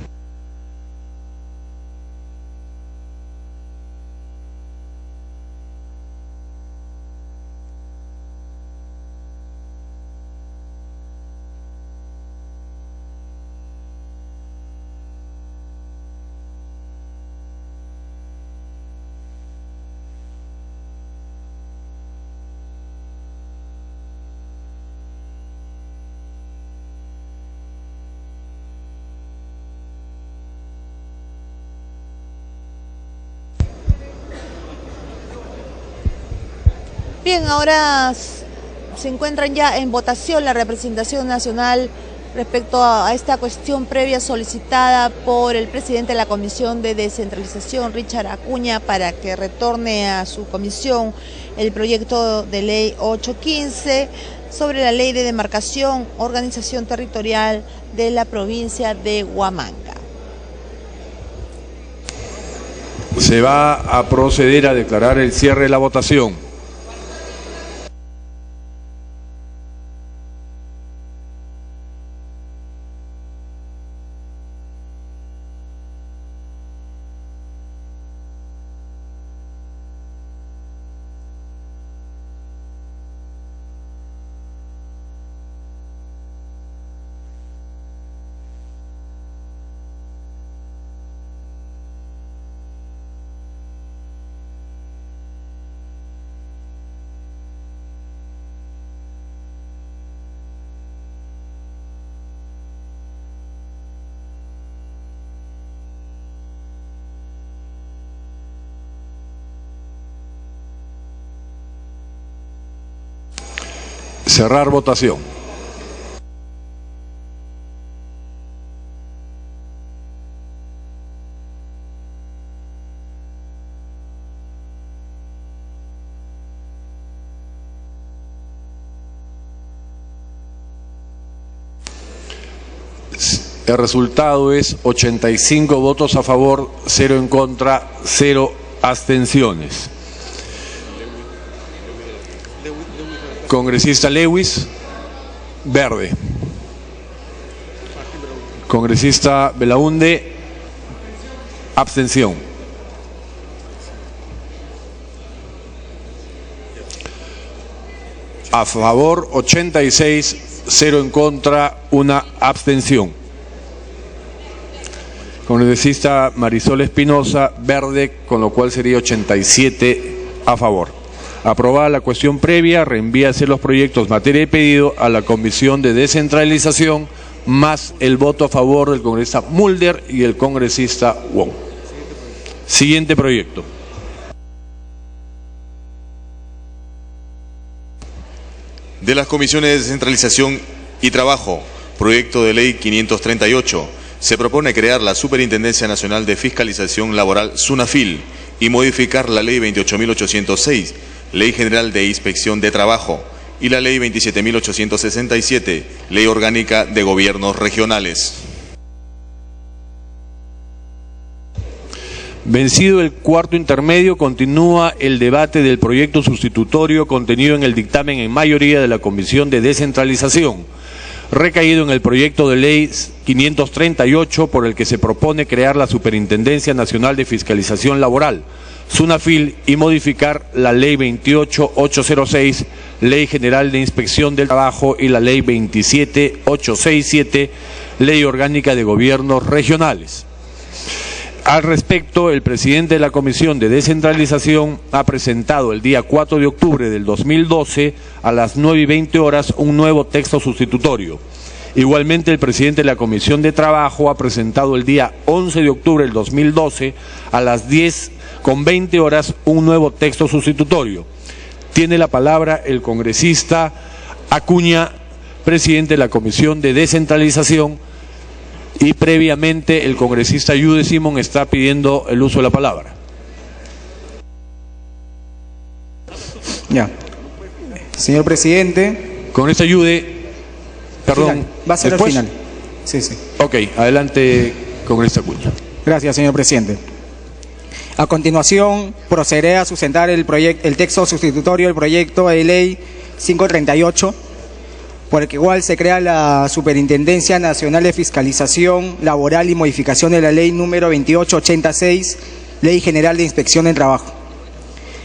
Bien, ahora se encuentran ya en votación la representación nacional respecto a esta cuestión previa solicitada por el presidente de la Comisión de Descentralización, Richard Acuña, para que retorne a su comisión el proyecto de ley 815 sobre la Ley de Demarcación, Organización Territorial de la provincia de Huamanga. Se va a proceder a declarar el cierre de la votación. Cerrar votación. El resultado es 85 votos a favor, 0 en contra, 0 abstenciones. Congresista Lewis, verde. Congresista Belaunde, abstención. A favor 86, 0 en contra, 1 abstención. Congresista Marisol Espinosa, verde, con lo cual sería 87 a favor. Aprobada la cuestión previa, reenvíase los proyectos materia de pedido a la Comisión de Descentralización, más el voto a favor del congresista Mulder y el congresista Wong. Siguiente proyecto. De las Comisiones de Descentralización y Trabajo, proyecto de ley 538, se propone crear la Superintendencia Nacional de Fiscalización Laboral, SUNAFIL, y modificar la Ley 28.806, Ley General de Inspección de Trabajo, y la Ley 27.867, Ley Orgánica de Gobiernos Regionales. Vencido el cuarto intermedio, continúa el debate del proyecto sustitutorio contenido en el dictamen en mayoría de la Comisión de Descentralización, recaído en el proyecto de ley 538, por el que se propone crear la Superintendencia Nacional de Fiscalización Laboral, SUNAFIL, y modificar la Ley 28806, Ley General de Inspección del Trabajo, y la Ley 27867, Ley Orgánica de Gobiernos Regionales. Al respecto, el presidente de la Comisión de Descentralización ha presentado el día 4 de octubre del 2012 a las 9:20 horas un nuevo texto sustitutorio. Igualmente, el presidente de la Comisión de Trabajo ha presentado el día 11 de octubre del 2012 a las 10:20 horas un nuevo texto sustitutorio. Tiene la palabra el congresista Acuña, presidente de la Comisión de Descentralización. Y previamente el congresista Yude Simón está pidiendo el uso de la palabra. Ya. Señor presidente. Congresista Yude, perdón. Final. Va a ser ¿después? al final. Sí, sí. Ok, adelante, congresista Acuña. Gracias, señor presidente. A continuación, procederé a sustentar el texto sustitutorio del proyecto de ley 538, por el que igual se crea la Superintendencia Nacional de Fiscalización Laboral y modificación de la Ley número 2886, Ley General de Inspección del Trabajo.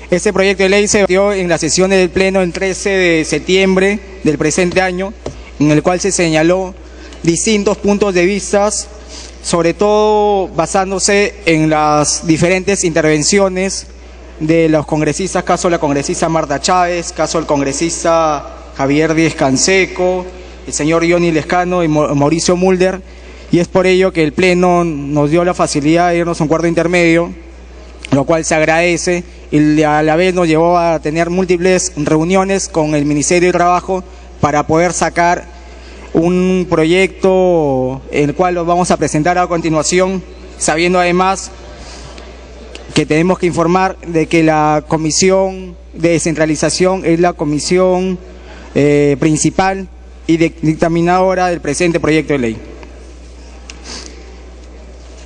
Este proyecto de ley se debatió en la sesión del Pleno el 13 de septiembre del presente año, en el cual se señaló distintos puntos de vista, sobre todo basándose en las diferentes intervenciones de los congresistas, caso la congresista Marta Chávez, caso el congresista Javier Díez Canseco, el señor Johnny Lescano y Mauricio Mulder, y es por ello que el Pleno nos dio la facilidad de irnos a un cuarto intermedio, lo cual se agradece, y a la vez nos llevó a tener múltiples reuniones con el Ministerio de Trabajo para poder sacar un proyecto el cual lo vamos a presentar a continuación, sabiendo además que tenemos que informar de que la Comisión de Descentralización es la comisión principal y dictaminadora del presente proyecto de ley.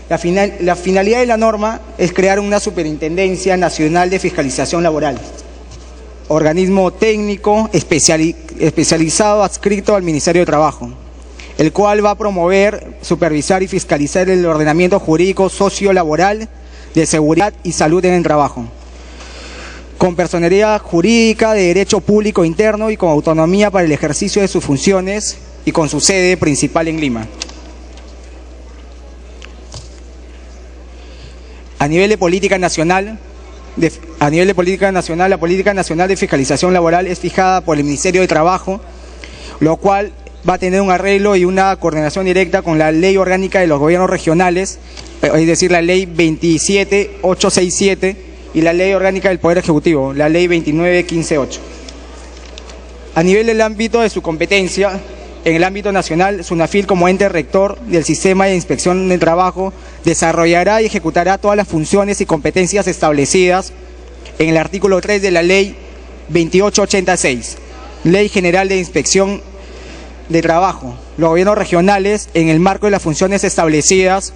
La finalidad de la norma es crear una Superintendencia Nacional de Fiscalización Laboral, organismo técnico especializado adscrito al Ministerio de Trabajo, el cual va a promover, supervisar y fiscalizar el ordenamiento jurídico sociolaboral de seguridad y salud en el trabajo, con personería jurídica de derecho público interno y con autonomía para el ejercicio de sus funciones y con su sede principal en Lima. A nivel de política nacional, la política nacional de fiscalización laboral es fijada por el Ministerio de Trabajo, lo cual va a tener un arreglo y una coordinación directa con la Ley Orgánica de los Gobiernos Regionales, es decir, la Ley 27867 y la Ley Orgánica del Poder Ejecutivo, la Ley 29158. A nivel del ámbito de su competencia, en el ámbito nacional, SUNAFIL, como ente rector del sistema de inspección del trabajo, desarrollará y ejecutará todas las funciones y competencias establecidas en el artículo 3 de la Ley 2886, Ley General de Inspección de Trabajo, los gobiernos regionales, en el marco de las funciones establecidas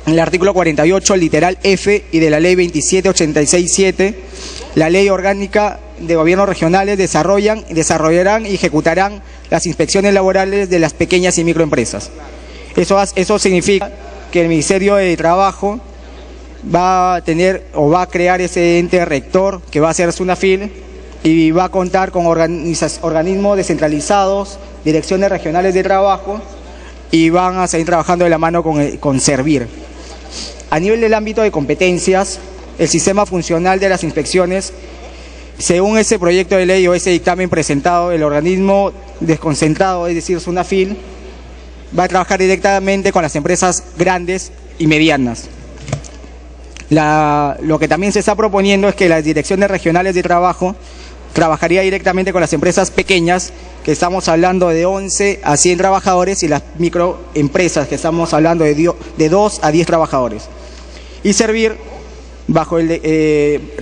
en el artículo 48, literal F, y de la Ley 27867, la Ley Orgánica de Gobiernos Regionales desarrollarán y ejecutarán las inspecciones laborales de las pequeñas y microempresas. Eso significa que el Ministerio de Trabajo va a tener o va a crear ese ente rector que va a ser SUNAFIL y va a contar con organismos descentralizados, direcciones regionales de trabajo, y van a seguir trabajando de la mano con Servir. A nivel del ámbito de competencias, el sistema funcional de las inspecciones, según ese proyecto de ley o ese dictamen presentado, el organismo desconcentrado, es decir, SUNAFIL, va a trabajar directamente con las empresas grandes y medianas. Lo que también se está proponiendo es que las direcciones regionales de trabajo trabajaría directamente con las empresas pequeñas, que estamos hablando de 11 a 100 trabajadores, y las microempresas, que estamos hablando de 2 a 10 trabajadores. Y Servir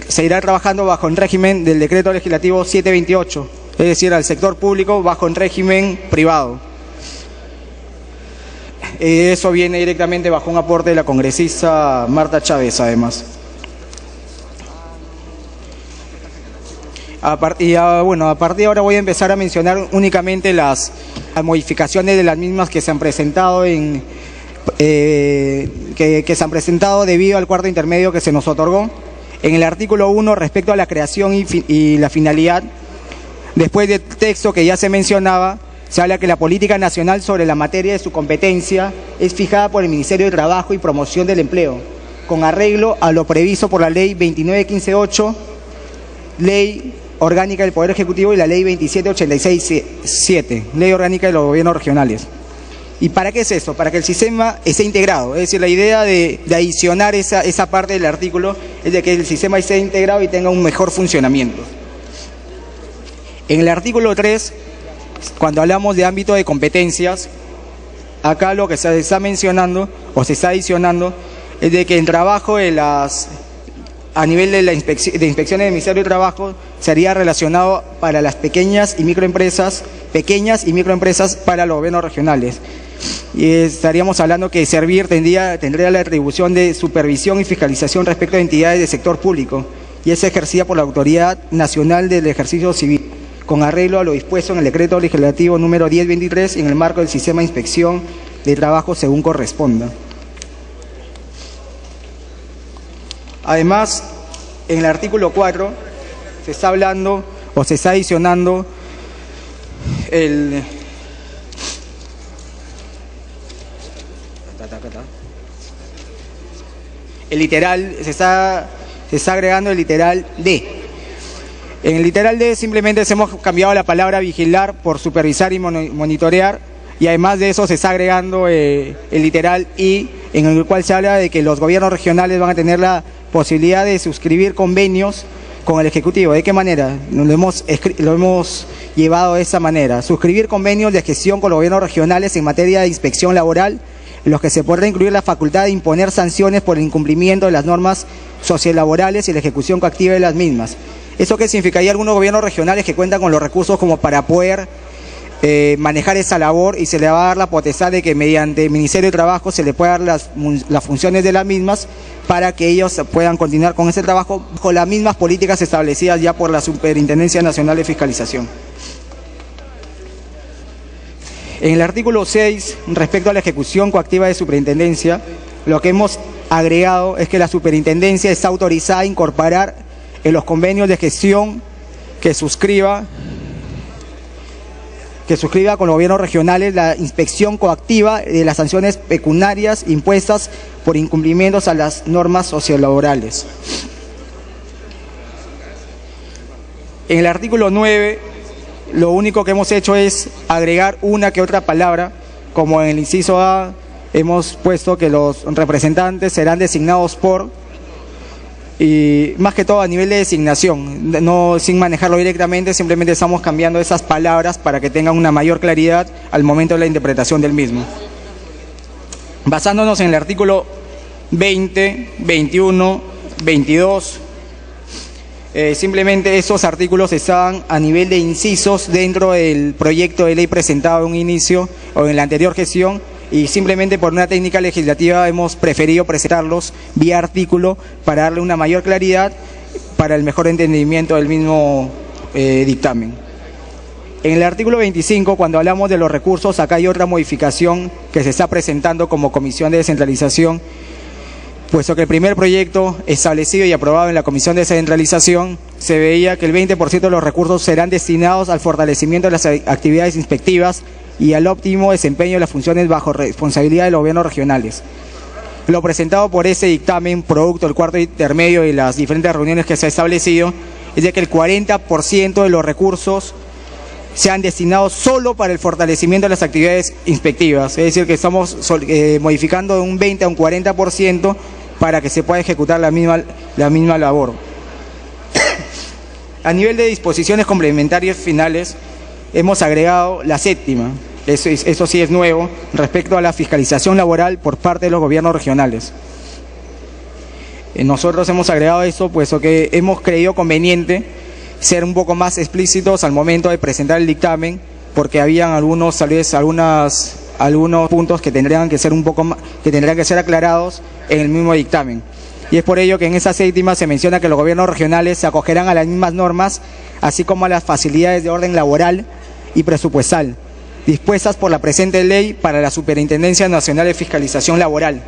seguirá trabajando bajo el régimen del decreto legislativo 728, es decir, al sector público bajo un régimen privado. Eso viene directamente bajo un aporte de la congresista Marta Chávez, además. A partir de ahora voy a empezar a mencionar únicamente las modificaciones de las mismas que se han presentado que se han presentado debido al cuarto intermedio que se nos otorgó. En el artículo 1, respecto a la creación y la finalidad, después del texto que ya se mencionaba, se habla que la política nacional sobre la materia de su competencia es fijada por el Ministerio de Trabajo y Promoción del Empleo, con arreglo a lo previsto por la Ley 29158, Ley Orgánica del Poder Ejecutivo y la Ley 27867, Ley Orgánica de los Gobiernos Regionales. ¿Y para qué es eso? Para que el sistema esté integrado. Es decir, la idea de adicionar esa parte del artículo es de que el sistema esté integrado y tenga un mejor funcionamiento. En el artículo 3, cuando hablamos de ámbito de competencias, acá lo que se está mencionando o se está adicionando es de que el trabajo a nivel de inspecciones del Ministerio de Trabajo sería relacionado para las pequeñas y microempresas para los gobiernos regionales. Y estaríamos hablando que Servir tendría la atribución de supervisión y fiscalización respecto a entidades del sector público, y es ejercida por la Autoridad Nacional del Ejercicio Civil, con arreglo a lo dispuesto en el Decreto Legislativo número 1023 en el marco del sistema de inspección de trabajo según corresponda. Además, en el artículo 4 se está hablando o se está adicionando el literal, se está agregando el literal D. En el literal D simplemente hemos cambiado la palabra vigilar por supervisar y monitorear, y además de eso se está agregando el literal I, en el cual se habla de que los gobiernos regionales van a tener la posibilidad de suscribir convenios con el Ejecutivo. ¿De qué manera? Lo hemos llevado de esa manera: suscribir convenios de gestión con los gobiernos regionales en materia de inspección laboral, en los que se podrá incluir la facultad de imponer sanciones por el incumplimiento de las normas sociolaborales y la ejecución coactiva de las mismas. ¿Eso qué significa? Hay algunos gobiernos regionales que cuentan con los recursos como para poder manejar esa labor, y se le va a dar la potestad de que mediante el Ministerio de Trabajo se le pueda dar las funciones de las mismas para que ellos puedan continuar con ese trabajo con las mismas políticas establecidas ya por la Superintendencia Nacional de Fiscalización. En el artículo 6, respecto a la ejecución coactiva de superintendencia, lo que hemos agregado es que la superintendencia está autorizada a incorporar en los convenios de gestión que suscriba con los gobiernos regionales la inspección coactiva de las sanciones pecuniarias impuestas por incumplimientos a las normas sociolaborales. En el artículo 9, lo único que hemos hecho es agregar una que otra palabra, como en el inciso A hemos puesto que los representantes serán designados por, y más que todo a nivel de designación, no sin manejarlo directamente, simplemente estamos cambiando esas palabras para que tengan una mayor claridad al momento de la interpretación del mismo. Basándonos en el artículo 20, 21, 22, simplemente esos artículos estaban a nivel de incisos dentro del proyecto de ley presentado en un inicio o en la anterior gestión, y simplemente por una técnica legislativa hemos preferido presentarlos vía artículo para darle una mayor claridad para el mejor entendimiento del mismo dictamen. En el artículo 25, cuando hablamos de los recursos, acá hay otra modificación que se está presentando como Comisión de Descentralización, puesto que el primer proyecto establecido y aprobado en la Comisión de Descentralización se veía que el 20% de los recursos serán destinados al fortalecimiento de las actividades inspectivas y al óptimo desempeño de las funciones bajo responsabilidad de los gobiernos regionales. Lo presentado por ese dictamen, producto del cuarto intermedio y las diferentes reuniones que se ha establecido, es de que el 40% de los recursos sean destinados solo para el fortalecimiento de las actividades inspectivas. Es decir, que estamos modificando de un 20 a un 40% para que se pueda ejecutar la misma labor. A nivel de disposiciones complementarias finales, hemos agregado la séptima, eso sí es nuevo, respecto a la fiscalización laboral por parte de los gobiernos regionales. Nosotros hemos agregado eso puesto que hemos creído conveniente ser un poco más explícitos al momento de presentar el dictamen, porque habían algunos puntos que tendrían que ser aclarados en el mismo dictamen. Y es por ello que en esa séptima se menciona que los gobiernos regionales se acogerán a las mismas normas, así como a las facilidades de orden laboral y presupuestal, dispuestas por la presente ley para la Superintendencia Nacional de Fiscalización Laboral,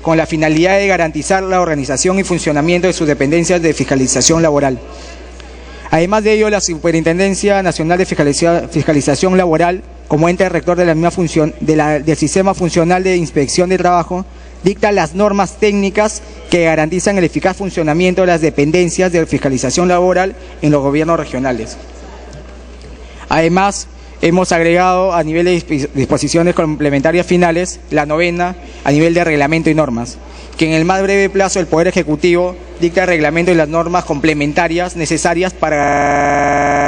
con la finalidad de garantizar la organización y funcionamiento de sus dependencias de fiscalización laboral. Además de ello, la Superintendencia Nacional de Fiscalización Laboral, como ente rector de la misma función del Sistema Funcional de Inspección de Trabajo, dicta las normas técnicas que garantizan el eficaz funcionamiento de las dependencias de fiscalización laboral en los gobiernos regionales. Además, hemos agregado a nivel de disposiciones complementarias finales la novena a nivel de reglamento y normas, que en el más breve plazo el Poder Ejecutivo dicta el reglamento y las normas complementarias necesarias para